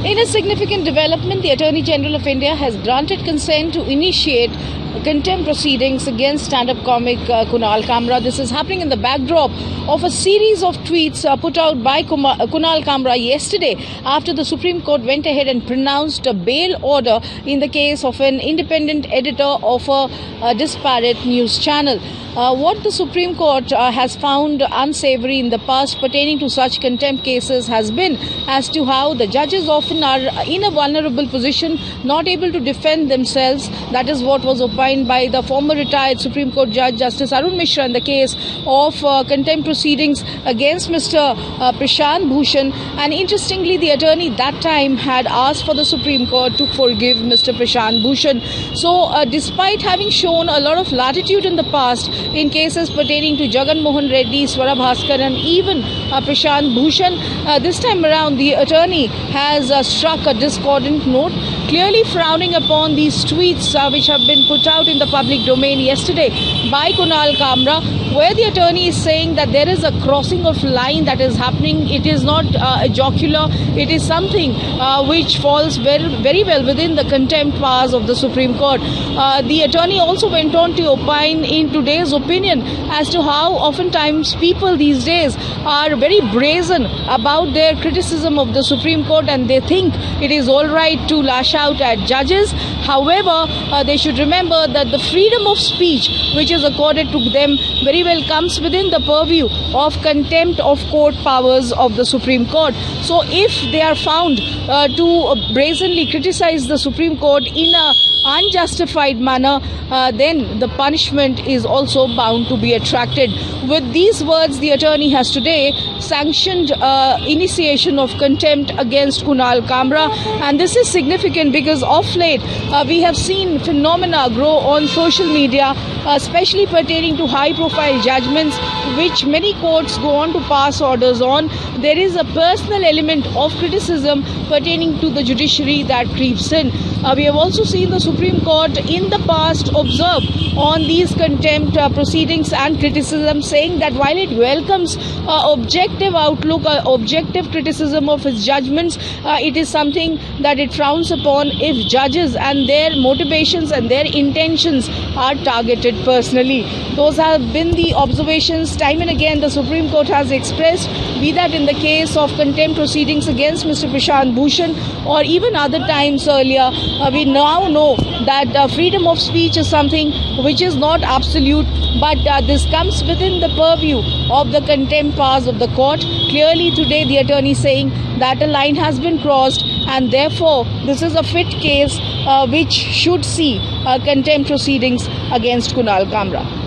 In a significant development, the Attorney General of India has granted consent to initiate contempt proceedings against stand-up comic Kunal Kamra. This is happening in the backdrop of a series of tweets put out by Kunal Kamra yesterday after the Supreme Court went ahead and pronounced a bail order in the case of an independent editor of a disparate news channel. What the Supreme Court has found unsavory in the past pertaining to such contempt cases has been as to how the judges often are in a vulnerable position, not able to defend themselves. That is what was opined by the former retired Supreme Court Judge Justice Arun Mishra in the case of contempt proceedings against Mr. Prashant Bhushan. And interestingly, the attorney that time had asked for the Supreme Court to forgive Mr. Prashant Bhushan. So despite having shown a lot of latitude in the past in cases pertaining to Jagan Mohan Reddy, Swara Bhaskar and even Prashant Bhushan, this time around the attorney has struck a discordant note, clearly frowning upon these tweets which have been put out in the public domain yesterday by Kunal Kamra, where the attorney is saying that there is a crossing of line that is happening. It is not a jocular, it is something which falls very well within the contempt powers of the Supreme Court. The attorney also went on to opine in today's opinion as to how oftentimes people these days are very brazen about their criticism of the Supreme Court and they think it is all right to lash out at judges. However, they should remember that the freedom of speech which is accorded to them very well comes within the purview of contempt of court powers of the Supreme Court. So if they are found to brazenly criticize the Supreme Court in a unjustified manner, then the punishment is also bound to be attracted. With these words, the attorney has today sanctioned initiation of contempt against Kunal Kamra, and this is significant because of late we have seen phenomena grow on social media, especially pertaining to high-profile judgments which many courts go on to pass orders on. There is a personal element of criticism pertaining to the judiciary that creeps in. We have also seen the Supreme Court in the past observe on these contempt proceedings and criticism, saying that while it welcomes objective outlook, objective criticism of its judgments, it is something that it frowns upon if judges and their motivations and their intentions are targeted personally. Those have been the observations time and again the Supreme Court has expressed, be that in the case of contempt proceedings against Mr. Prashant Bhushan or even other times earlier. We now know that freedom of speech is something which is not absolute, but this comes within the purview of the contempt powers of the court. Clearly today the attorney saying that a line has been crossed and therefore this is a fit case which should see contempt proceedings against Kunal Kamra.